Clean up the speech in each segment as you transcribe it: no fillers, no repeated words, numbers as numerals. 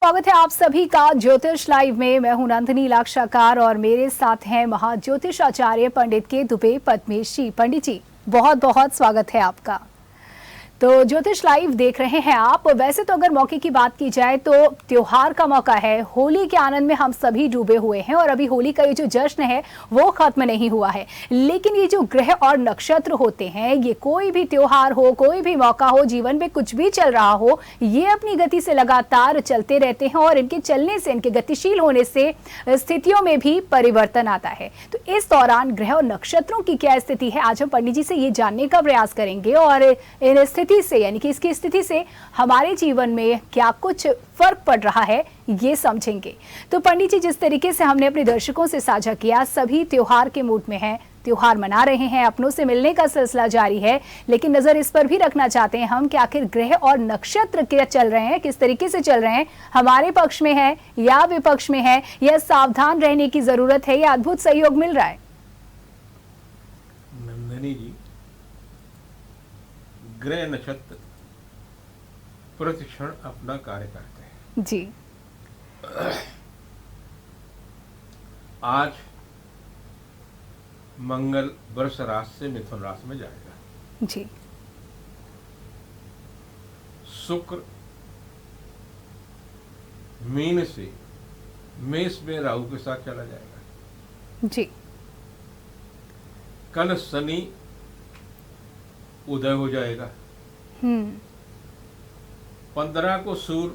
स्वागत है आप सभी का ज्योतिष लाइव में। मैं हूं नंदिनी लाक्षाकार और मेरे साथ हैं महाज्योतिष आचार्य पंडित के दुबे पद्मेश जी। पंडित जी, बहुत बहुत स्वागत है आपका। तो ज्योतिष लाइव देख रहे हैं आप। वैसे तो अगर मौके की बात की जाए तो त्योहार का मौका है, होली के आनंद में हम सभी डूबे हुए हैं और अभी होली का ये जो जश्न है वो खत्म नहीं हुआ है। लेकिन ये जो ग्रह और नक्षत्र होते हैं, ये कोई भी त्योहार हो, कोई भी मौका हो, जीवन में कुछ भी चल रहा हो, ये अपनी गति से लगातार चलते रहते हैं और इनके चलने से, इनके गतिशील होने से स्थितियों में भी परिवर्तन आता है। तो इस दौरान ग्रह और नक्षत्रों की क्या स्थिति है, आज हम पंडित जी से ये जानने का प्रयास करेंगे और इन स्थिति से, यानी कि इसकी स्थिति से हमारे जीवन में क्या कुछ फर्क पड़ रहा है, ये समझेंगे। तो पंडित जी, जिस तरीके से हमने अपने दर्शकों से साझा किया, सभी त्योहार के मूड में हैं, त्योहार मना रहे हैं, अपनों से मिलने का सिलसिला जारी है, लेकिन नजर इस पर भी रखना चाहते हैं हम कि आखिर ग्रह और नक्षत्र क्या चल रहे हैं, किस तरीके से चल रहे हैं, हमारे पक्ष में है या विपक्ष में है, या सावधान रहने की जरूरत है, या अद्भुत सहयोग मिल रहा है। नंदिनी जी, ग्रह नक्षत्र प्रतिक्षण अपना कार्य करते हैं जी। आज मंगल वृष राशि से मिथुन राशि में जाएगा जी। शुक्र मीन से मेष में राहु के साथ चला जाएगा जी। कल शनि उदय हो जाएगा। 15 को सूर्य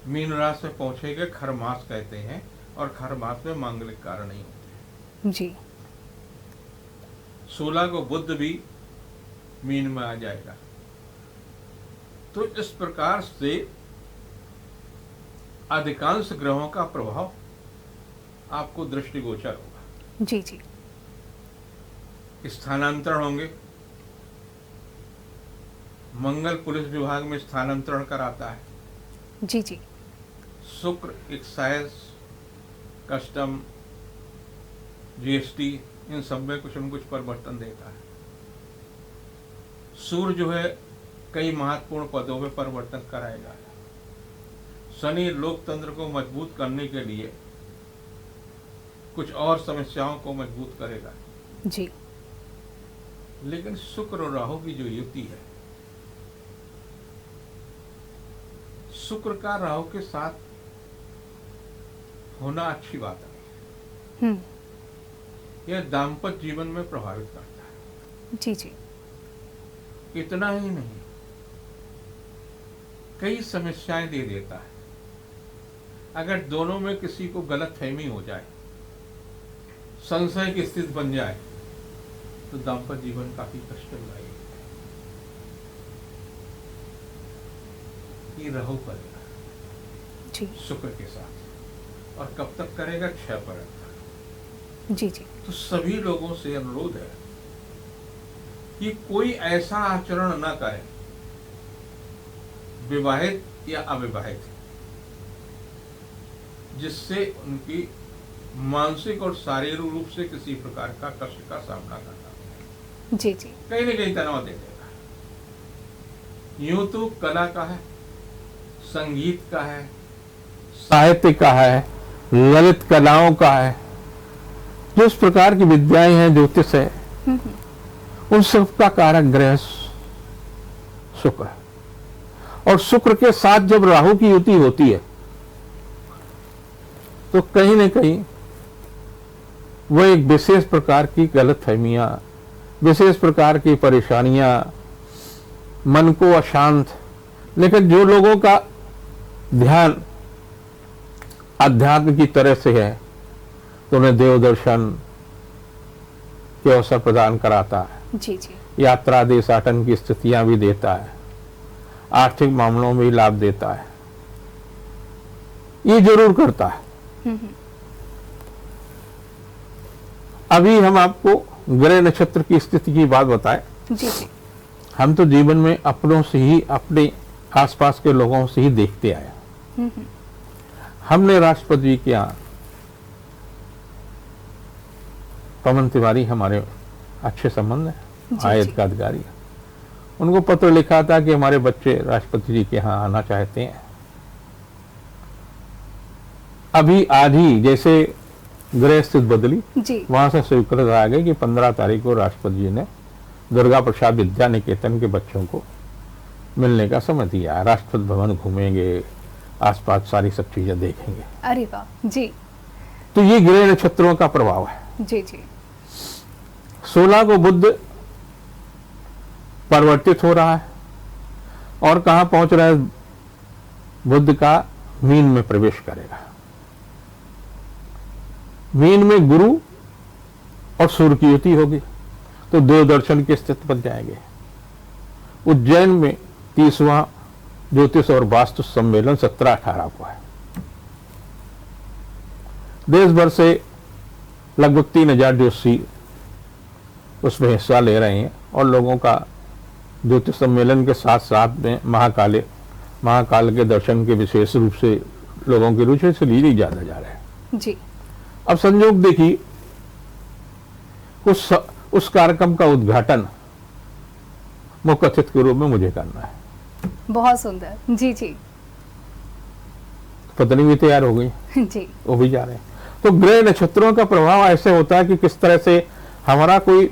मीन राशि में पहुंचेंगे, खरमास कहते हैं, और खरमास में मांगलिक कार्य नहीं होते जी। 16 को बुध भी मीन में आ जाएगा। तो इस प्रकार से अधिकांश ग्रहों का प्रभाव आपको दृष्टिगोचर होगा। जी जी। स्थानांतरण होंगे। मंगल पुलिस विभाग में स्थानांतरण कराता है। जी जी। शुक्र एक्साइज, कस्टम, जीएसटी, इन सब में कुछ न कुछ परिवर्तन देता है। सूर्य जो है कई महत्वपूर्ण पदों में परिवर्तन कराएगा। शनि लोकतंत्र को मजबूत करने के लिए कुछ और समस्याओं को मजबूत करेगा जी। लेकिन शुक्र और राहु की जो युति है, शुक्र का राहु के साथ होना अच्छी बात है। यह दाम्पत्य जीवन में प्रभावित करता है। जी जी। इतना ही नहीं, कई समस्याएं दे देता है। अगर दोनों में किसी को गलतफहमी हो जाए, संशय की स्थिति बन जाए, तो दाम्पत्य जीवन काफी कष्टदायी है। ये राहु करेगा जी। शुक्र के साथ, और कब तक करेगा? 6 पर्यंत। जी जी। तो सभी लोगों से अनुरोध है कि कोई ऐसा आचरण न करे, विवाहित या अविवाहित, जिससे उनकी मानसिक और शारीरिक रूप से किसी प्रकार का कष्ट का सामना करना। जी जी। कहीं न कहीं तनाव दे देगा। यूं तो कला का है, संगीत का है, साहित्य का है, ललित कलाओं का है, जिस प्रकार की विद्याएं हैं, ज्योतिष है, उन सब का कारक ग्रह शुक्र है। और शुक्र के साथ जब राहु की युति होती है तो कहीं न कहीं वह एक विशेष प्रकार की गलतफहमियां, विशेष प्रकार की परेशानियां, मन को अशांत, लेकिन जो लोगों का ध्यान अध्यात्म की तरह से है तो उन्हें देव दर्शन के अवसर प्रदान कराता है। जी जी। यात्रा देशाटन की स्थितियां भी देता है, आर्थिक मामलों में भी लाभ देता है, ये जरूर करता है। अभी हम आपको ग्रह नक्षत्र की स्थिति की बात बताएं। जी जी। हम तो जीवन में अपनों से ही, अपने आसपास के लोगों से ही देखते आए। हमने राष्ट्रपति जी के यहाँ पवन तिवारी हमारे अच्छे संबंध है, आयत का अधिकारी है। उनको पत्र लिखा था कि हमारे बच्चे राष्ट्रपति जी के यहाँ आना चाहते हैं। अभी आज ही जैसे गृह स्थिति बदली, जी वहां से स्वीकृत आ गई कि 15 तारीख को राष्ट्रपति जी ने दुर्गा प्रसाद विद्या निकेतन के बच्चों को मिलने का समय दिया है। राष्ट्रपति भवन घूमेंगे, आसपास सारी सब चीजें देखेंगे। अरे वाह जी। तो ये ग्रह नक्षत्रों का प्रभाव है। जी जी 16 को बुध परिवर्तित हो रहा है और कहां पहुंच रहा है? बुध का मीन में प्रवेश करेगा। मीन में गुरु और सूर्य की युति होगी, तो देव दर्शन की स्थिति बन जाएंगे। उज्जैन में 30वां ज्योतिष और वास्तु सम्मेलन 17-18 को है। देश भर से लगभग 3000 ज्योतिषी उसमें हिस्सा ले रहे हैं और लोगों का ज्योतिष सम्मेलन के साथ साथ में महाकाल के दर्शन के विशेष रूप से लोगों की रुचि से ली ज्यादा जा रहा है जी। अब संयोग देखिए, उस कार्यक्रम का उद्घाटन मुख्य अतिथि के रूप में मुझे करना है। बहुत सुंदर। जी जी पत्नी भी तैयार हो गई जी वो भी जा रहे हैं। तो ग्रह नक्षत्रों का प्रभाव ऐसे होता है कि किस तरह से हमारा कोई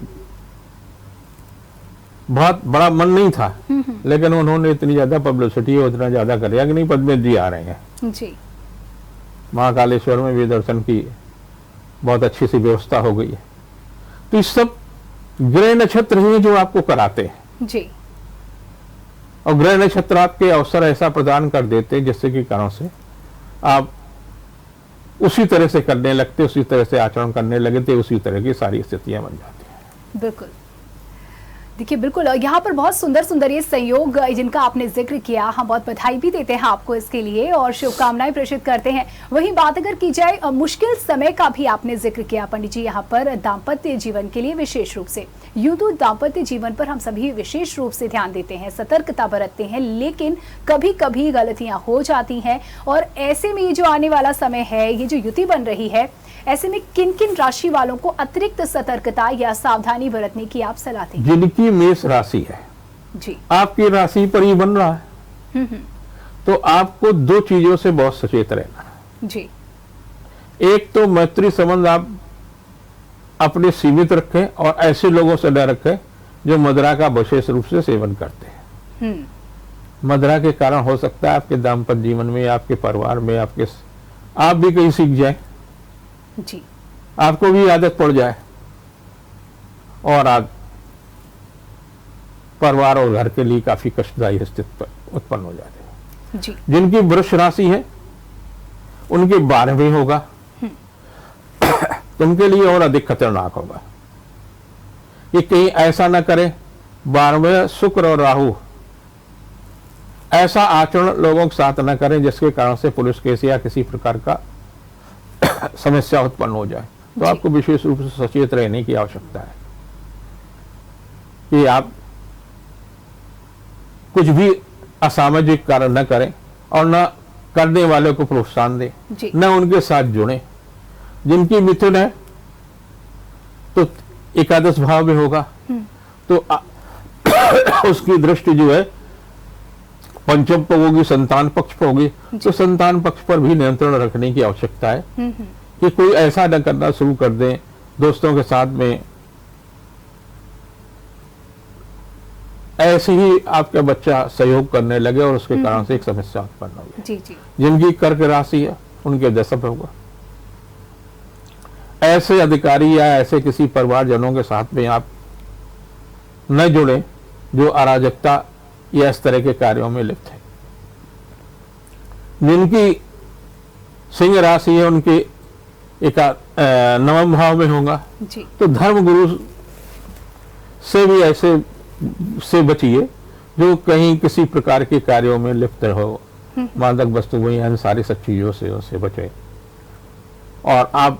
बहुत बड़ा मन नहीं था, लेकिन उन्होंने इतनी ज्यादा पब्लिसिटी और इतना ज्यादा कर दिया कि नहीं, पद्मे जी आ रहे हैं। जी महाकालेश्वर में भी दर्शन की बहुत अच्छी सी व्यवस्था हो गई है। तो इस सब ग्रह नक्षत्र ही जो आपको कराते हैं जी। और ग्रह नक्षत्र आपके अवसर ऐसा प्रदान कर देते हैं जिससे कि कारण से आप उसी तरह से करने लगते, उसी तरह से आचरण करने लगते, उसी तरह की सारी स्थितियां बन जाती हैं। बिल्कुल। देखिए बिल्कुल यहाँ पर बहुत सुंदर सुंदर ये संयोग जिनका आपने जिक्र किया, हम बहुत बधाई भी देते हैं आपको इसके लिए और शुभकामनाएं प्रेषित करते हैं। वहीं बात अगर की जाए मुश्किल समय का भी आपने जिक्र किया पंडित जी, यहाँ पर दाम्पत्य जीवन के लिए विशेष रूप से, यूं तो दाम्पत्य जीवन पर हम सभी विशेष रूप से ध्यान देते हैं, सतर्कता बरतते हैं, लेकिन कभी कभी गलतियां हो जाती हैं और ऐसे में ये जो आने वाला समय है, ये जो युति बन रही है, ऐसे में किन किन राशि वालों को अतिरिक्त सतर्कता या सावधानी बरतने की आप सलाह देंगे? जिनकी मेष राशि है जी, आपकी राशि पर ही बन रहा है, तो आपको दो चीजों से बहुत सचेत रहना है जी। एक तो मैत्री संबंध आप अपने सीमित रखें और ऐसे लोगों से न रखें जो मदिरा का विशेष रूप से सेवन करते हैं। मदिरा के कारण हो सकता है आपके दाम्पत्य जीवन में, आपके परिवार में, आप भी कहीं सीख जाए जी, आपको भी आदत पड़ जाए और आप परिवार और घर के लिए काफी कष्टदायी स्थिति उत्पन्न हो जाते हैं जी। जिनकी वृष राशि है उनके 12वें होगा, तो उनके लिए और अधिक खतरनाक होगा। ये कहीं ऐसा ना करे 12वें शुक्र और राहु ऐसा आचरण लोगों के साथ न करें जिसके कारण से पुलिस केस या किसी प्रकार का समस्या उत्पन्न हो जाए। तो आपको विशेष रूप से सचेत रहने की आवश्यकता है कि आप कुछ भी असामाजिक कार्य न करें और न करने वाले को प्रोत्साहन दें, न उनके साथ जुड़ें। जिनकी मिथुन है तो एकादश भाव में होगा, तो उसकी दृष्टि जो है पंचम पर होगी, संतान पक्ष पर होगी, तो संतान पक्ष पर भी नियंत्रण रखने की आवश्यकता है कि कोई ऐसा न करना शुरू कर दें दोस्तों के साथ में ऐसे ही आपका बच्चा सहयोग करने लगे और उसके कारण से एक समस्या उत्पन्न होगी। जी जी। जिनकी कर्क राशि है उनके दशम होगा। ऐसे अधिकारी या ऐसे किसी परिवारजनों के साथ में आप न जुड़े जो अराजकता या इस तरह के कार्यों में लिप्त है। जिनकी सिंह राशि है उनके नवम भाव में होगा, तो धर्म गुरु से भी ऐसे से बचिए जो कहीं किसी प्रकार के कार्यों में लिप्त हो, मादक वस्तु वही इन सारी सब चीजों से उससे बचे और आप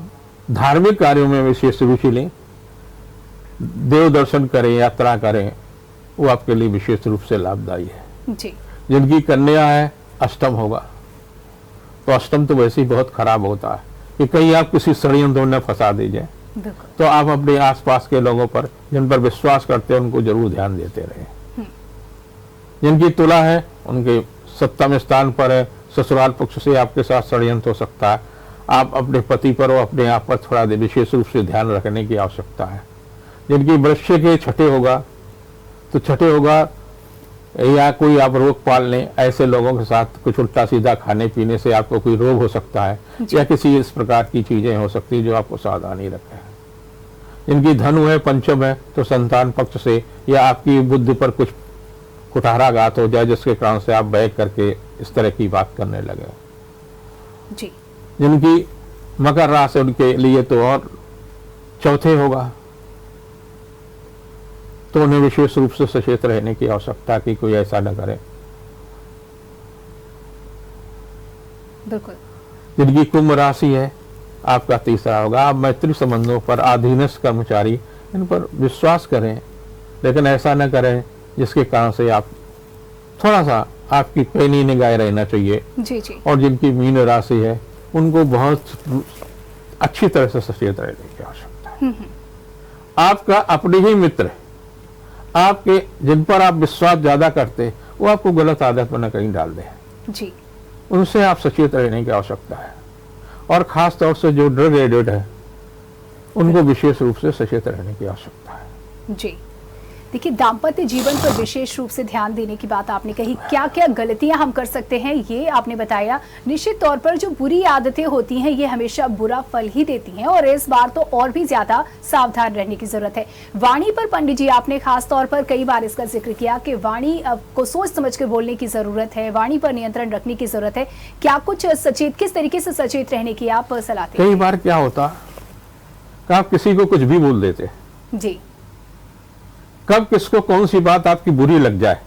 धार्मिक कार्यों में विशेष रुचि लें, देव दर्शन करें, यात्रा करें, वो आपके लिए विशेष रूप से लाभदायी है जी। जिनकी कन्या है अष्टम होगा, तो अष्टम तो वैसे ही बहुत खराब होता है कि कहीं आप किसी षड्यंत्र में फंसा दीजिए, तो आप अपने आसपास के लोगों पर जिन पर विश्वास करते हैं उनको जरूर ध्यान देते रहें। जिनकी तुला है उनके सप्तम स्थान पर है, ससुराल पक्ष से आपके साथ षड्यंत्र हो सकता है। आप अपने पति पर और अपने आप पर थोड़ा विशेष रूप से ध्यान रखने की आवश्यकता है। जिनकी वृश्चिक के छठे होगा, तो छठे होगा या कोई आप रोग पाल लें, ऐसे लोगों के साथ कुछ उल्टा सीधा खाने पीने से आपको कोई रोग हो सकता है या किसी इस प्रकार की चीजें हो सकती है जो आपको सावधानी रखें। जिनकी धनु है पंचम है, तो संतान पक्ष से या आपकी बुद्धि पर कुछ कुठाराघात हो जाए जिसके कारण से आप बैठ करके इस तरह की बात करने लगे जी। जिनकी मकर राशि उनके लिए तो और चौथे होगा, तो उन्हें विशेष रूप से सचेत रहने की आवश्यकता कि कोई ऐसा न करे। बिल्कुल। जिनकी कुंभ राशि है आपका तीसरा होगा। आप मैत्री संबंधों पर, अधीनस्थ कर्मचारी इन पर विश्वास करें, लेकिन ऐसा न करें जिसके कारण से आप थोड़ा सा आपकी पैनी निगाह रहना चाहिए। जी जी। और जिनकी मीन राशि है उनको बहुत अच्छी तरह से सचेत रहने की आवश्यकता है। आपका अपने ही मित्र, आपके जिन पर आप विश्वास ज्यादा करते, वो आपको गलत आदत में न कहीं डाल दे जी। उनसे आप सचेत रहने की आवश्यकता है। और खास तौर से जो ड्रग एडिक्ट है उनको विशेष रूप से सचेत रहने की आवश्यकता है। जी। देखिए, दाम्पत्य जीवन पर विशेष रूप से ध्यान देने की बात आपने कही। क्या क्या गलतियां हम कर सकते हैं ये आपने बताया। निश्चित तौर पर जो बुरी आदतें होती हैं ये हमेशा बुरा फल ही देती हैं और इस बार तो और भी ज्यादा सावधान रहने की जरूरत है। वाणी पर पंडित जी आपने खास तौर पर कई बार इसका जिक्र किया कि वाणी को सोच समझ कर बोलने की जरूरत है, वाणी पर नियंत्रण रखने की जरूरत है। क्या कुछ सचेत, किस तरीके से सचेत रहने की आप सलाह देते हैं? कई बार क्या होता कि आप किसी को कुछ भी बोल देते जी। कब किसको कौन सी बात आपकी बुरी लग जाए,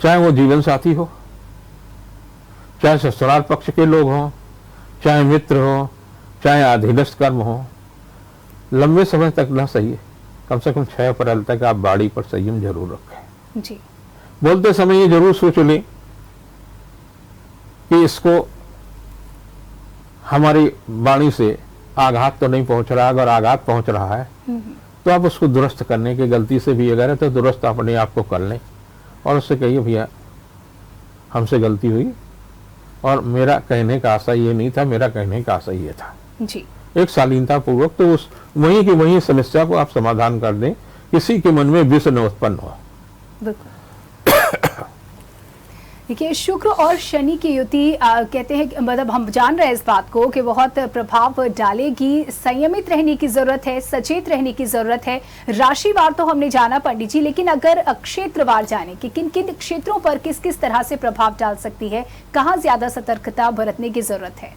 चाहे वो जीवन साथी हो, चाहे ससुराल पक्ष के लोग हों, चाहे मित्र हो, चाहे अधीनस्थ कर्म हो, लंबे समय तक ना सही है। कम से कम 6 अप्रैल तक आप बाड़ी पर संयम जरूर रखें। जी। बोलते समय ये जरूर सोच लें कि इसको हमारी वाणी से आघात तो नहीं पहुंच रहा है। अगर आघात पहुंच रहा है तो आप उसको दुरुस्त करने की, गलती से भी अगर है तो दुरुस्त अपने आप को कर लें और उससे कहिए भैया हमसे गलती हुई और मेरा कहने का आशा ये नहीं था, मेरा कहने का आशा ये था। जी। एक शालीनता पूर्वक तो उस वहीं की वहीं समस्या को आप समाधान कर दें, किसी के मन में विष न उत्पन्न हो। बिल्कुल। देखिए, शुक्र और शनि की युति कहते हैं, मतलब हम जान रहे हैं इस बात को कि बहुत प्रभाव डालेगी। संयमित रहने की जरूरत है, सचेत रहने की जरूरत है। राशिवार तो हमने जाना पंडित जी, लेकिन अगर क्षेत्रवार जाने कि किन किन क्षेत्रों पर किस किस तरह से प्रभाव डाल सकती है, कहाँ ज्यादा सतर्कता बरतने की जरूरत है?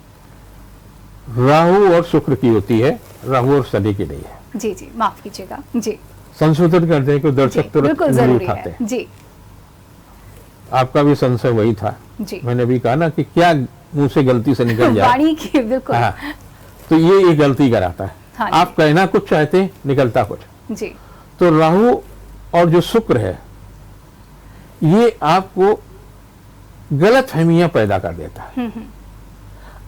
राहु और शुक्र की युति है, राहु और शनि की नहीं है। जी जी, माफ कीजिएगा। जी, संशोधन करते हैं कि दर्शक तुरंत बिल्कुल जरूरी है। जी। आपका भी संशय वही था। जी। मैंने भी कहा ना कि क्या मुंह से गलती से निकल जाए वाणी की, बिल्कुल। हाँ, तो ये गलती कराता है। हाँ, आप कहना कुछ चाहते, निकलता कुछ। जी। तो राहु और जो शुक्र है ये आपको गलत फहमियां पैदा कर देता है।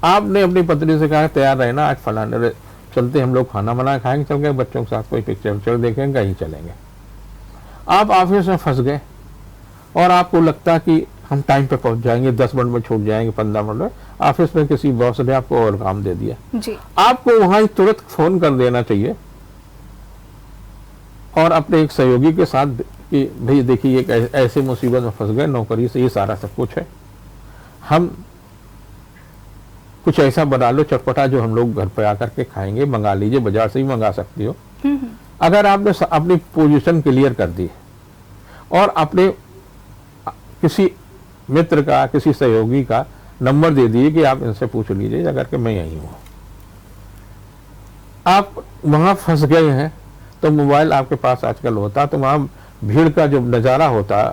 आपने अपनी पत्नी से कहा तैयार रहना, आज फलाने चलते हम लोग खाना बना खाएंगे, चल गए बच्चों के साथ कोई पिक्चर देखेंगे, कहीं चलेंगे। आप ऑफिस में फंस गए और आपको लगता कि हम टाइम पे पहुंच जाएंगे, 10 मिनट में छूट जाएंगे, 15 मिनट में। ऑफिस में किसी बॉस ने आपको और काम दे दिया जी। आपको वहां तुरंत फोन कर देना चाहिए और अपने एक सहयोगी के साथ कि भाई देखिए एक ऐसे मुसीबत में फंस गए, नौकरी से ये सारा सब कुछ है, हम कुछ ऐसा बना लो चटपटा जो हम लोग घर पे आकर के खाएंगे, मंगा लीजिए, बाजार से ही मंगा सकती हो। अगर आपने अपनी पोजीशन क्लियर कर दी और अपने किसी मित्र का, किसी सहयोगी का नंबर दे दिए कि आप इनसे पूछ लीजिए अगर के मैं यही हूं, आप वहां फंस गए हैं तो मोबाइल आपके पास आजकल होता, तो वहां भीड़ का जो नजारा होता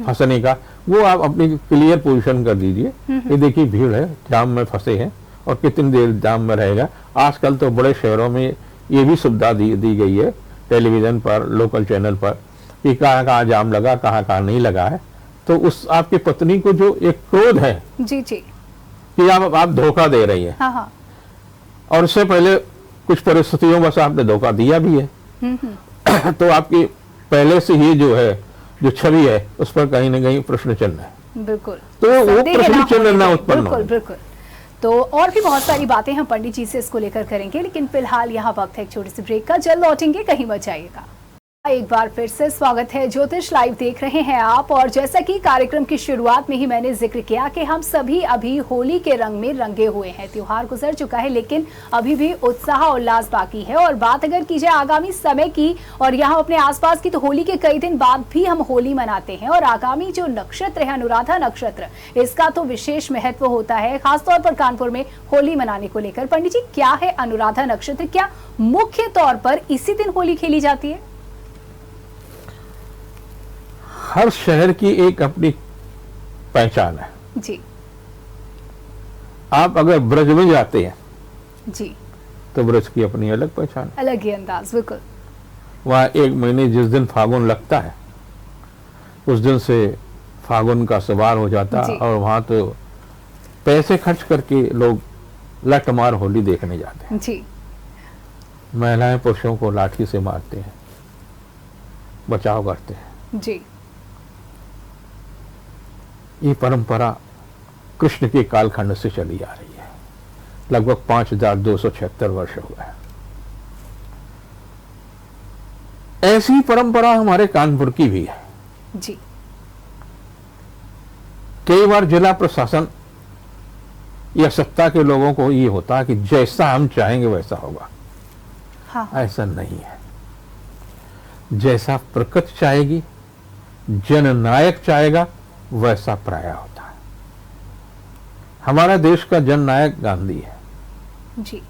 फंसने का, वो आप अपनी क्लियर पोजीशन कर दीजिए कि देखिए भीड़ है, जाम में फंसे हैं और कितनी देर जाम में रहेगा। आजकल तो बड़े शहरों में ये भी सुविधा दी गई है टेलीविजन पर, लोकल चैनल पर, कि कहाँ जाम लगा, कहाँ नहीं लगा है। तो उस आपकी पत्नी को जो एक क्रोध है जी जी कि आप धोखा दे रही है, हाँ। और उससे पहले कुछ परिस्थितियों बस आपने धोखा दिया भी है तो आपकी पहले से ही जो है जो छवि है उस पर कहीं ना कहीं प्रश्न चिन्ह है। बिल्कुल, तो वो संदेह प्रश्न ना चिन्ह होने ना दें। उत्पन्न बिल्कुल हो। बिल्कुल। तो और भी बहुत सारी बातें हम पंडित जी से इसको लेकर करेंगे, लेकिन फिलहाल यहाँ वक्त है एक छोटी सी ब्रेक का। जल्द लौटेंगे, कहीं मत जाइएगा। एक बार फिर से स्वागत है, ज्योतिष लाइव देख रहे हैं आप। और जैसा कि कार्यक्रम की शुरुआत में ही मैंने जिक्र किया कि हम सभी अभी होली के रंग में रंगे हुए हैं। त्योहार गुजर चुका है, लेकिन अभी भी उत्साह उल्लास बाकी है। और बात अगर की जाए आगामी समय की और यहाँ अपने आसपास की, तो होली के कई दिन बाद भी हम होली मनाते हैं। और आगामी जो नक्षत्र है अनुराधा नक्षत्र, इसका तो विशेष महत्व होता है, खासतौर पर कानपुर में होली मनाने को लेकर। पंडित जी, क्या है अनुराधा नक्षत्र? क्या मुख्य तौर पर इसी दिन होली खेली जाती है? हर शहर की एक अपनी पहचान है जी आप अगर ब्रज में जाते हैं जी, तो ब्रज की अपनी अलग पहचान है। अलग ही अंदाज। बिल्कुल। वहाँ एक महीने जिस दिन फागुन लगता है उस दिन से फागुन का सवार हो जाता है। और वहाँ तो पैसे खर्च करके लोग लठमार होली देखने जाते हैं। जी, महिलाएं पुरुषों को लाठी से मारते हैं, बचाव करते हैं। जी, ये परंपरा कृष्ण के कालखंड से चली आ रही है, लगभग 5276 वर्ष हो गए। ऐसी परंपरा हमारे कानपुर की भी है। जी, कई बार जिला प्रशासन या सत्ता के लोगों को ये होता है कि जैसा हम चाहेंगे वैसा होगा। हाँ, ऐसा नहीं है। जैसा प्रकृति चाहेगी, जननायक चाहेगा, वैसा प्राय होता है। हमारा देश का जननायक गांधी है। जी,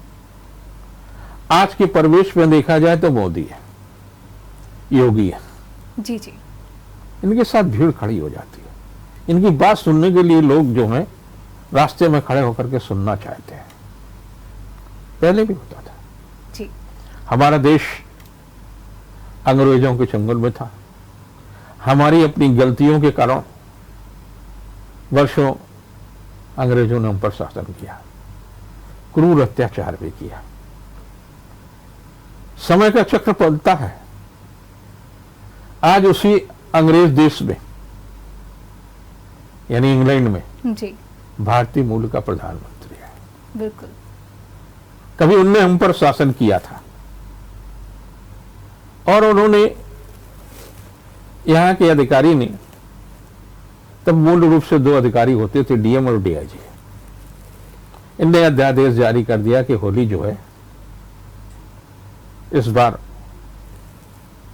आज के परिवेश में देखा जाए तो मोदी है, योगी है। जी, जी, इनके साथ भीड़ खड़ी हो जाती है। इनकी बात सुनने के लिए लोग जो हैं रास्ते में खड़े होकर के सुनना चाहते हैं। पहले भी होता था। जी, हमारा देश अंग्रेजों के चंगुल में था। हमारी अपनी गलतियों के कारण वर्षों अंग्रेजों ने हम पर शासन किया, क्रूर अत्याचार भी किया। समय का चक्र पलटता है। आज उसी अंग्रेज देश में यानी इंग्लैंड में जी, भारतीय मूल का प्रधानमंत्री है। बिल्कुल। कभी उनने हम पर शासन किया था और उन्होंने यहां के अधिकारी ने, तब मूल रूप से दो अधिकारी होते थे, डीएम और डीआईजी। इनने अध्यादेश जारी कर दिया कि होली जो है इस बार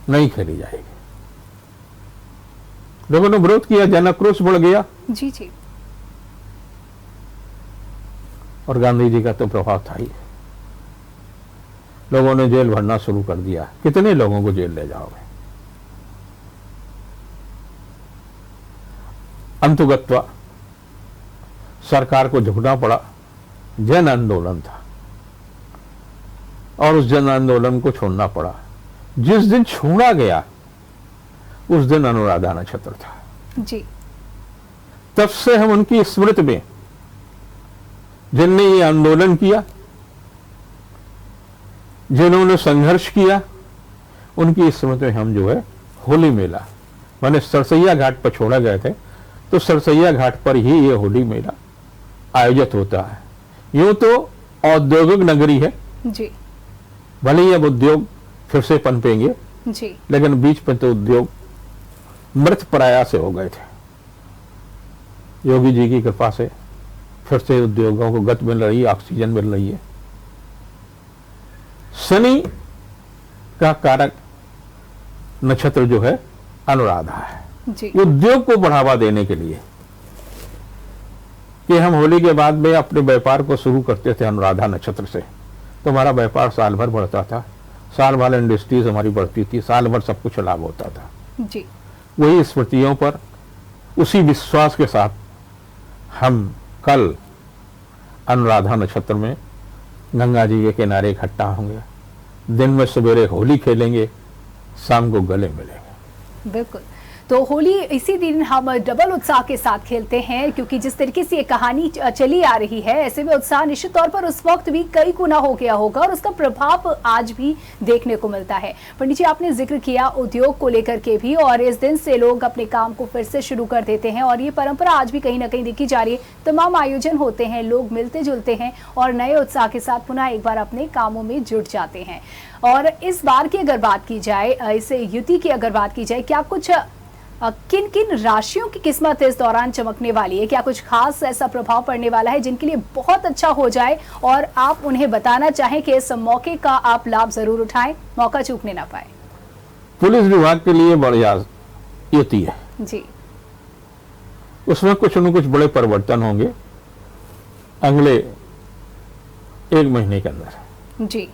नहीं खेली जाएगी। लोगों ने विरोध किया, जनाक्रोश बढ़ गया। जी, जी, और गांधी जी का तो प्रभाव था ही। लोगों ने जेल भरना शुरू कर दिया। कितने लोगों को जेल ले जाओगे? अंतुगत्वा सरकार को झुकना पड़ा। जन आंदोलन था और उस जन आंदोलन को छोड़ना पड़ा। जिस दिन छोड़ा गया उस दिन अनुराधा नक्षत्र था। जी, तब से हम उनकी स्मृति में, जिनने ये आंदोलन किया, जिन्होंने संघर्ष किया, उनकी स्मृति में हम जो है होली मेला, माने सरसैया घाट पर छोड़ा गए थे तो सरसैया घाट पर ही ये होली मेला आयोजित होता है। यूं तो औद्योगिक नगरी है, जी, भले ही अब उद्योग फिर से पनपेंगे, जी, लेकिन बीच में तो उद्योग मृत प्राय से हो गए थे। योगी जी की कृपा से फिर से उद्योगों को गति मिल रही है, ऑक्सीजन मिल रही है। शनि का कारक नक्षत्र जो है अनुराधा है। जी, उद्योग को बढ़ावा देने के लिए कि हम होली के बाद में अपने व्यापार को शुरू करते थे अनुराधा नक्षत्र से, तो हमारा व्यापार साल भर बढ़ता था, साल भर इंडस्ट्रीज हमारी बढ़ती थी, साल भर सब कुछ लाभ होता था। जी, वही स्मृतियों पर उसी विश्वास के साथ हम कल अनुराधा नक्षत्र में गंगा जी के किनारे इकट्ठा होंगे। दिन में सवेरे होली खेलेंगे, शाम को गले मिलेंगे। बिल्कुल। तो होली इसी दिन हम डबल उत्साह के साथ खेलते हैं, क्योंकि जिस तरीके से ये कहानी चली आ रही है, ऐसे में उत्साह निश्चित तौर पर उस वक्त भी कई गुना हो गया होगा और उसका प्रभाव आज भी देखने को मिलता है। पंडित जी, आपने जिक्र किया उद्योग को लेकर के भी, और इस दिन से लोग अपने काम को फिर से शुरू कर देते हैं और ये परंपरा आज भी कहीं ना कहीं देखी जा रही है। तमाम आयोजन होते हैं, लोग मिलते जुलते हैं और नए उत्साह के साथ पुनः एक बार अपने कामों में जुट जाते हैं। और इस बार की अगर बात की जाए, इस युति की अगर बात की जाए, क्या कुछ किन किन राशियों की किस्मत इस दौरान चमकने वाली है? क्या कुछ खास ऐसा प्रभाव पड़ने वाला है जिनके लिए बहुत अच्छा हो जाए और आप उन्हें बताना चाहें कि इस मौके का आप लाभ जरूर उठाएं, मौका चूकने ना पाए? पुलिस विभाग के लिए बढ़िया युति है जी। उसमें कुछ न कुछ बड़े परिवर्तन होंगे अगले 1 महीने के अंदर। जी।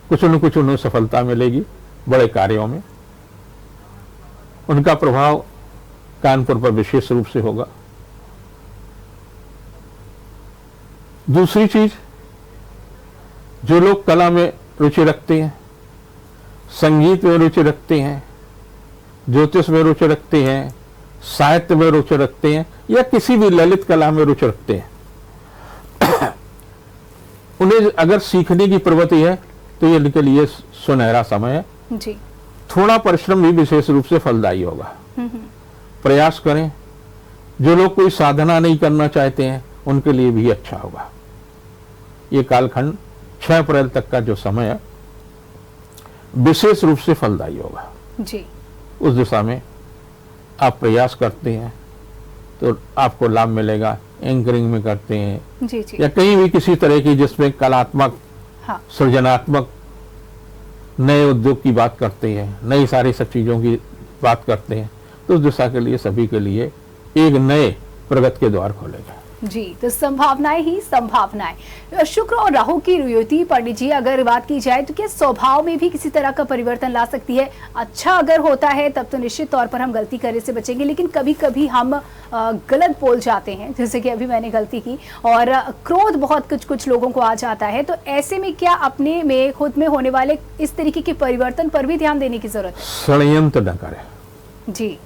कुछ न कुछ उन्हें सफलता मिलेगी बड़े कार्यों में। उनका प्रभाव कानपुर पर विशेष रूप से होगा। दूसरी चीज, जो लोग कला में रुचि रखते हैं, संगीत में रुचि रखते हैं, ज्योतिष में रुचि रखते हैं, साहित्य में रुचि रखते हैं या किसी भी ललित कला में रुचि रखते हैं, उन्हें अगर सीखने की प्रवृत्ति है तो ये इनके लिए सुनहरा समय है। जी। थोड़ा परिश्रम भी विशेष रूप से फलदायी होगा। प्रयास करें। जो लोग कोई साधना नहीं करना चाहते हैं उनके लिए भी अच्छा होगा। ये कालखंड 6 अप्रैल तक का जो समय है विशेष रूप से फलदायी होगा। जी। उस दिशा में आप प्रयास करते हैं तो आपको लाभ मिलेगा। एंकरिंग में करते हैं जी, जी। या कहीं भी किसी तरह की जिसमें कलात्मक, हाँ। सृजनात्मक नए उद्योग की बात करते हैं, नई सारी सब चीजों की बात करते हैं, तो उस दिशा के लिए सभी के लिए एक नए प्रगति के द्वार खोलेगा। जी, तो संभावनाएं ही संभावनाएं। शुक्र और राहु की युति, पंडित जी, अगर बात की जाए तो क्या स्वभाव में भी किसी तरह का परिवर्तन ला सकती है? अच्छा अगर होता है तब तो निश्चित तौर पर हम गलती करने से बचेंगे, लेकिन कभी कभी हम गलत बोल जाते हैं, जैसे कि अभी मैंने गलती की, और क्रोध बहुत कुछ लोगों को आ जाता है। तो ऐसे में क्या अपने में, खुद में होने वाले इस तरीके के परिवर्तन पर भी ध्यान देने की जरूरत है? षड्यंत्र न करें। जी।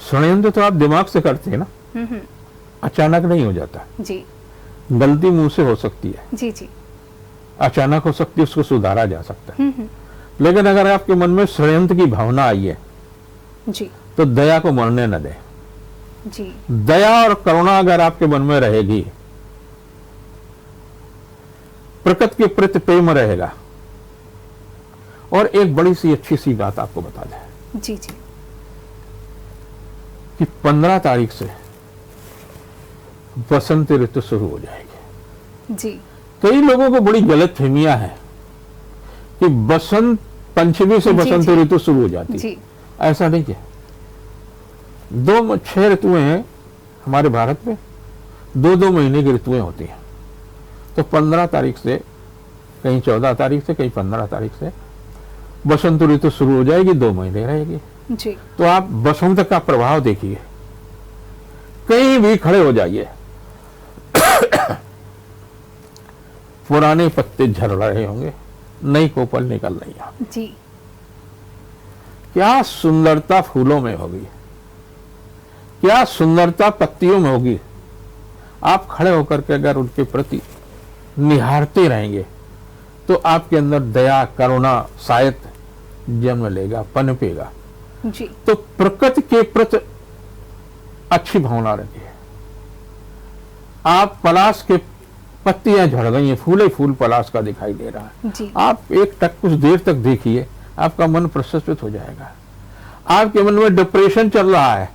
षड्यंत्र तो आप दिमाग से करते हैं ना, अचानक नहीं हो जाता। जी। गलती मुंह से हो सकती है, जी, जी। अचानक हो सकती है, उसको सुधारा जा सकता है। लेकिन अगर आपके मन में षड्यंत्र की भावना आई है जी, तो दया को मरने न दें। जी। दया और करुणा अगर आपके मन में रहेगी, प्रकृति के प्रति प्रेम रहेगा। और एक बड़ी सी अच्छी सी बात आपको बता दें। जी, जी। कि 15 तारीख से बसंत ऋतु शुरू हो जाएगी। जी। कई लोगों को बड़ी गलत फहमियां है कि बसंत पंचमी से बसंत ऋतु शुरू हो जाती है। ऐसा नहीं है। 6 ऋतुएं हैं हमारे भारत में, 2 महीने की ऋतुएं होती हैं। तो 15 तारीख से, कहीं 14 तारीख से, कहीं 15 तारीख से बसंत ऋतु शुरू हो जाएगी, 2 महीने रहेगी। जी। तो आप बसंत का प्रभाव देखिए, कहीं भी खड़े हो जाइए, पुराने पत्ते झड़ रहे होंगे, नई कोपल निकल रही है। जी। क्या सुंदरता फूलों में होगी, क्या सुंदरता पत्तियों में होगी। आप खड़े होकर के अगर उनके प्रति निहारते रहेंगे तो आपके अंदर दया, करुणा, साहित्य जन्म लेगा, पनपेगा। जी। तो प्रकृति के प्रति अच्छी भावना रखिए। आप पलाश के पत्तियां झड़ गई हैं, फूले फूल पलाश का दिखाई दे रहा है। जी। आप एक टक कुछ देर तक देखिए, आपका मन प्रसन्नित हो जाएगा। आपके मन में डिप्रेशन चल रहा है,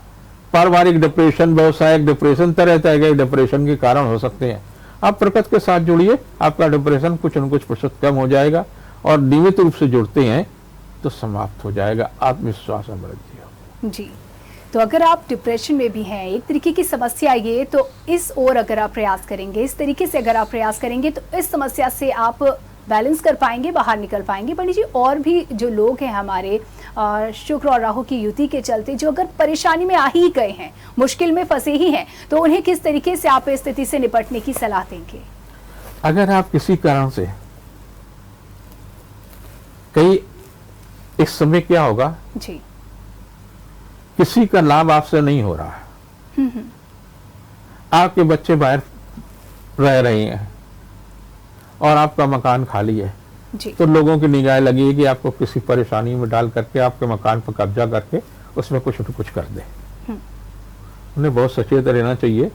पारिवारिक डिप्रेशन, व्यवसायिक डिप्रेशन, तरह तरह के डिप्रेशन के कारण हो सकते हैं। आप प्रकृति के साथ जुड़िए, आपका डिप्रेशन कुछ न कुछ प्रतिशत कम हो जाएगा और नियमित रूप से जुड़ते हैं तो समाप्त हो जाएगा। आत्मविश्वास में वृद्धि होगी। जी। तो अगर आप डिप्रेशन में भी हैं, एक तरीके की समस्या ये, तो इस ओर अगर आप प्रयास करेंगे, इस तरीके से अगर आप प्रयास करेंगे तो इस समस्या से आप बैलेंस कर पाएंगे, बाहर निकल पाएंगे। पंडित जी, और भी जो लोग हैं हमारे शुक्र और राहु की युति के चलते, जो अगर परेशानी में आ ही गए हैं, मुश्किल में फंसे ही हैं, तो उन्हें किस तरीके से आप इस स्थिति से निपटने की सलाह देंगे? अगर आप किसी कारण से, कई इस समय क्या होगा जी। किसी का लाभ आपसे नहीं हो रहा है। आपके बच्चे बाहर रह रहे हैं और आपका मकान खाली है, जी। तो लोगों की निगाह लगी है कि आपको किसी परेशानी में डाल करके आपके मकान पर कब्जा करके उसमें कुछ न कुछ कर दे। उन्हें बहुत सचेत रहना चाहिए,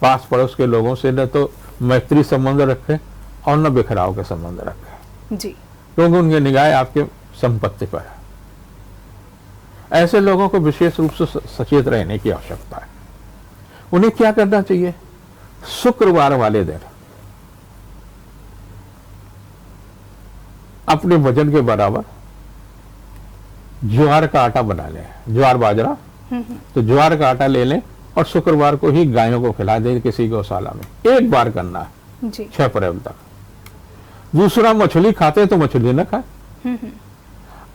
पास पड़ोस के लोगों से न तो मैत्री संबंध रखें और न बिखराव के संबंध रखें, जी। क्योंकि उनकी निगाह आपके संपत्ति पर है। ऐसे लोगों को विशेष रूप से सचेत रहने की आवश्यकता है। उन्हें क्या करना चाहिए? शुक्रवार वाले दिन अपने वजन के बराबर ज्वार का आटा बना लें, ज्वार बाजरा, तो ज्वार का आटा ले लें और शुक्रवार को ही गायों को खिला दें किसी गौशाला में। एक बार करना है, जी। 6 अप्रैल तक। दूसरा, मछली खाते तो मछली न खाए,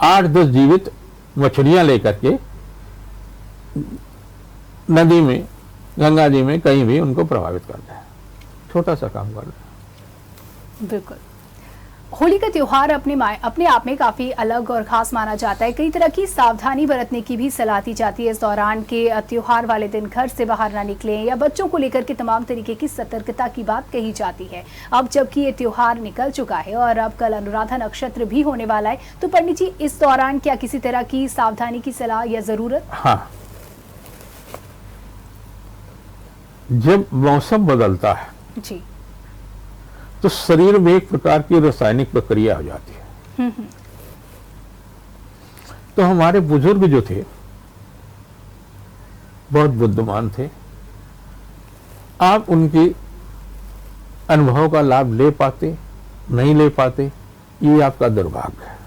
8-10 जीवित मछलियां लेकर के नदी में, गंगा जी में, कहीं भी उनको प्रभावित करना है। छोटा सा काम करना है। बिल्कुल। होली का त्योहार अपने आप में काफी अलग और खास माना जाता है। कई तरह की सावधानी बरतने की भी सलाह दी जाती है इस दौरान के त्योहार वाले दिन घर से बाहर ना निकलें, या बच्चों को लेकर के तमाम तरीके की सतर्कता की बात कही जाती है। अब जबकि ये त्योहार निकल चुका है और अब कल अनुराधा नक्षत्र भी होने वाला है, तो पंडित जी इस दौरान क्या किसी तरह की सावधानी की सलाह या जरूरत? हाँ, जब मौसम बदलता है जी, तो शरीर में एक प्रकार की रासायनिक प्रक्रिया हो जाती है। तो हमारे बुजुर्ग जो थे बहुत बुद्धिमान थे, आप उनके अनुभव का लाभ ले पाते, नहीं ले पाते, ये आपका दुर्भाग्य है।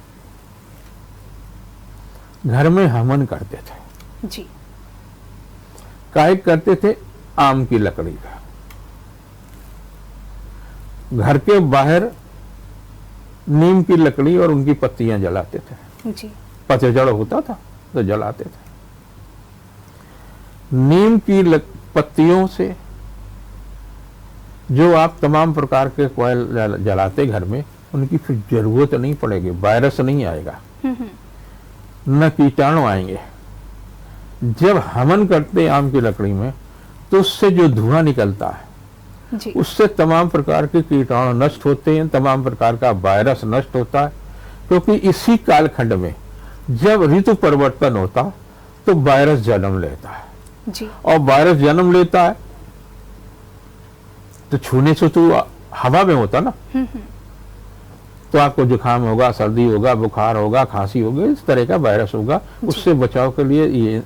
घर में हवन करते थे, जी। काय करते थे? आम की लकड़ी का। घर के बाहर नीम की लकड़ी और उनकी पत्तियां जलाते थे। जी। पतझड़ होता था तो जलाते थे। नीम की पत्तियों से जो आप तमाम प्रकार के कोयल जलाते घर में, उनकी फिर जरूरत नहीं पड़ेगी, वायरस नहीं आएगा, न कीटाणु आएंगे। जब हवन करते आम की लकड़ी में, तो उससे जो धुआं निकलता है, जी। उससे तमाम प्रकार के कीटाणु नष्ट होते हैं, तमाम प्रकार का वायरस नष्ट होता है। क्योंकि इसी कालखंड में जब ऋतु परिवर्तन होता तो वायरस जन्म लेता है, जी। और वायरस जन्म लेता है तो छूने से तो हवा में होता ना, तो आपको जुकाम होगा, सर्दी होगा, बुखार होगा, खांसी होगी, इस तरह का वायरस होगा। उससे बचाव के लिए ये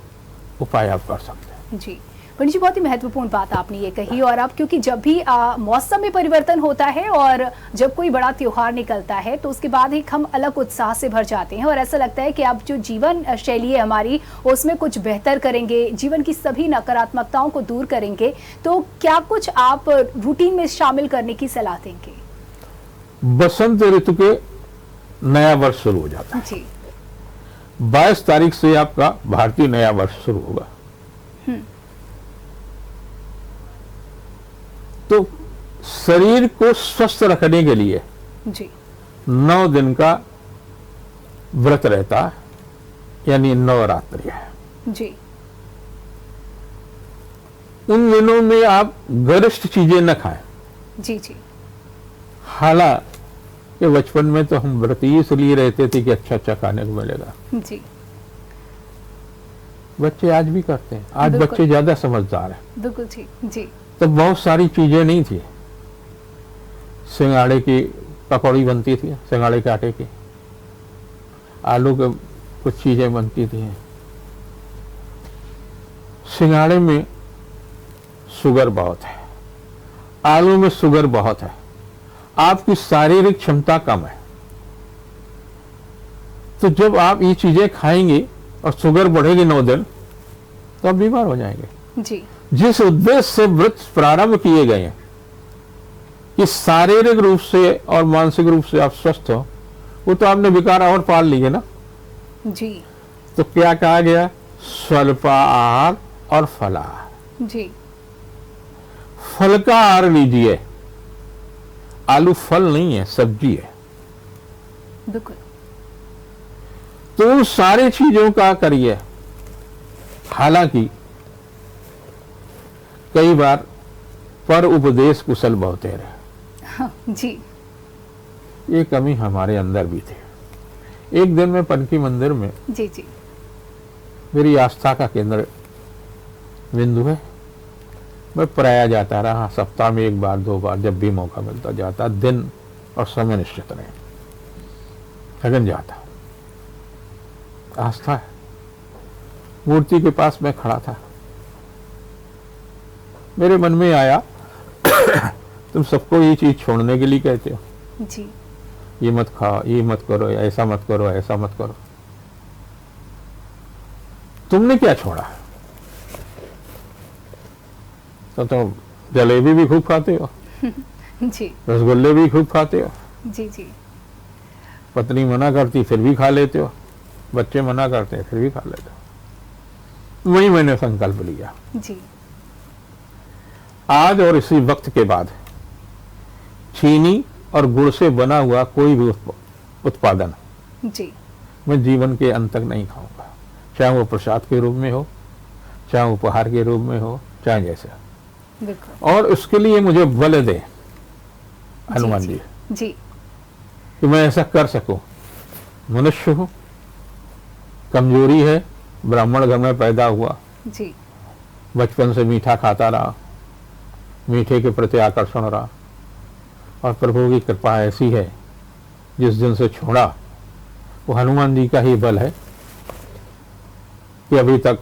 उपाय आप कर सकते हैं। जी पंडित जी, बहुत ही महत्वपूर्ण बात आपने ये कही। और अब क्योंकि जब भी मौसम में परिवर्तन होता है और जब कोई बड़ा त्योहार निकलता है, तो उसके बाद एक हम अलग उत्साह से भर जाते हैं और ऐसा लगता है कि अब जो जीवन शैली है हमारी, उसमें कुछ बेहतर करेंगे, जीवन की सभी नकारात्मकताओं को दूर करेंगे। तो क्या कुछ आप रूटीन में शामिल करने की सलाह देंगे? बसंत ऋतु के नया वर्ष शुरू हो जाता है जी। 22 तारीख से आपका भारतीय नया वर्ष शुरू होगा। तो शरीर को स्वस्थ रखने के लिए जी 9 दिन का व्रत रहता है, यानी नवरात्रि है। जी। उन दिनों में आप गरिष्ठ चीजें न खाएं। जी। जी। हालांकि बचपन में तो हम व्रत ही इसलिए रहते थे कि अच्छा अच्छा खाने को मिलेगा। जी। बच्चे आज भी करते हैं, आज बिल्कुल। बच्चे ज्यादा समझदार हैं। बिल्कुल ठीक। जी। तो बहुत सारी चीजें नहीं थी। सिंगाड़े की पकौड़ी बनती थी, सिंगाड़े के आटे की, आलू के कुछ चीजें बनती थी। सिंगाड़े में शुगर बहुत है, आलू में शुगर बहुत है, आपकी शारीरिक क्षमता कम है। तो जब आप ये चीजें खाएंगे और शुगर बढ़ेगी 9 दिन, तो आप बीमार हो जाएंगे। जी। जिस उद्देश्य से व्रत प्रारंभ किए गए हैं कि शारीरिक रूप से और मानसिक रूप से आप स्वस्थ हो, वो तो आपने विकार और पाल लिए ना। जी। तो क्या कहा गया? स्वल्पाहार और फलाहार। जी। फल का आहार लीजिए। आलू फल नहीं है, सब्जी है। बिल्कुल। तो उन सारी चीजों का करिए। हालांकि कई बार पर उपदेश कुशल बहुतेरे, हाँ, जी ये कमी हमारे अंदर भी थी। एक दिन मैं पनकी मंदिर में, जी जी मेरी आस्था का केंद्र बिंदु है, मैं प्राय जाता रहा, सप्ताह में 1 बार 2 बार जब भी मौका मिलता जाता, दिन और समय निश्चित नहीं, लगन जाता। आस्था है। मूर्ति के पास मैं खड़ा था, मेरे मन में आया तुम सबको ये चीज छोड़ने के लिए कहते हो, जी ये मत खाओ, ये मत करो, ऐसा मत करो, ऐसा मत करो, तुमने क्या छोड़ा? तो जलेबी भी खूब खाते हो, जी रसगुल्ले भी खूब खाते हो, जी जी पत्नी मना करती फिर भी खा लेते हो, बच्चे मना करते फिर भी खा लेते हो। वही मैंने संकल्प लिया, जी आज और इसी वक्त के बाद चीनी और गुड़ से बना हुआ कोई भी उत्पादन जी मैं जीवन के अंत तक नहीं खाऊंगा, चाहे वो प्रसाद के रूप में हो, चाहे उपहार के रूप में हो, चाहे जैसे। बिल्कुल और उसके लिए मुझे बल दे हनुमान जी जी कि मैं ऐसा कर सकूं। मनुष्य हूं, कमजोरी है, ब्राह्मण घर में पैदा हुआ, जी बचपन से मीठा खाता रहा, मीठे के प्रति आकर्षण रहा, और प्रभु की कृपा ऐसी है जिस दिन से छोड़ा वो हनुमान जी का ही बल है कि अभी तक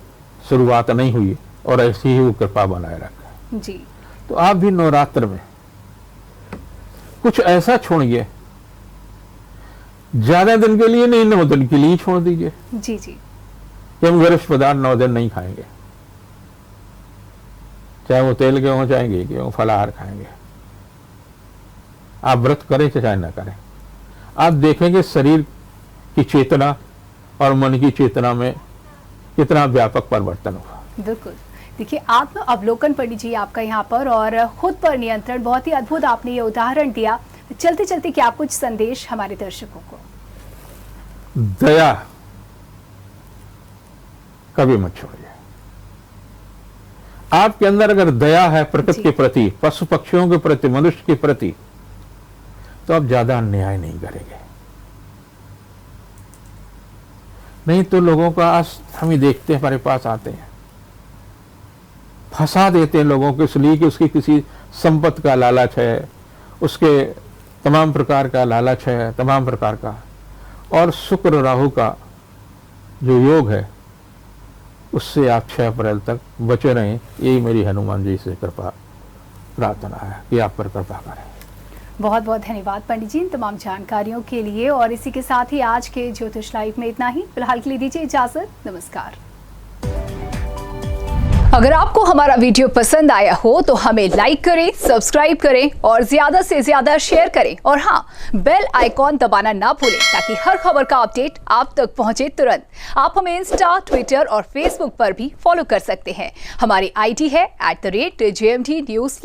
शुरुआत नहीं हुई और ऐसी ही वो कृपा बनाए रखे। जी तो आप भी नवरात्र में कुछ ऐसा छोड़िए, ज्यादा दिन के लिए नहीं, 9 दिन के लिए छोड़ दीजिए जी जी कि हम गरज पदार्थ 9 दिन नहीं खाएंगे, चाहे वो तेल के हो, चाहे घी के हो, फलाहार खाएंगे। आप व्रत करें चाहे ना करें, आप देखेंगे शरीर की चेतना और मन की चेतना में कितना व्यापक परिवर्तन हुआ। बिल्कुल। देखिए, आत्म अवलोकन पंडित जी आपका यहाँ पर, और खुद पर नियंत्रण, बहुत ही अद्भुत आपने ये उदाहरण दिया। चलते चलते क्या कुछ संदेश हमारे दर्शकों को? दया कभी मत छोड़िए। आपके अंदर अगर दया है प्रकृति के प्रति, पशु पक्षियों के प्रति, मनुष्य के प्रति, तो आप ज्यादा अन्याय नहीं करेंगे। नहीं तो लोगों का हम ही देखते हैं, हमारे पास आते हैं, फंसा देते हैं लोगों को, इसलिए कि उसकी किसी संपत्ति का लालच है, उसके तमाम प्रकार का लालच है, तमाम प्रकार का। और शुक्र राहु का जो योग है उससे आप 6 अप्रैल तक बचे रहें, यही मेरी हनुमान जी से कृपा प्रार्थना है कि आप पर कृपा करें। बहुत बहुत धन्यवाद पंडित जी इन तमाम जानकारियों के लिए। और इसी के साथ ही आज के ज्योतिष लाइव में इतना ही। फिलहाल के लिए दीजिए इजाजत, नमस्कार। अगर आपको हमारा वीडियो पसंद आया हो तो हमें लाइक करें, सब्सक्राइब करें और ज्यादा से ज्यादा शेयर करें। और हाँ, बेल आइकॉन दबाना ना भूलें ताकि हर खबर का अपडेट आप तक पहुंचे तुरंत। आप हमें इंस्टा, ट्विटर और फेसबुक पर भी फॉलो कर सकते हैं। हमारी आईडी है @JMT News।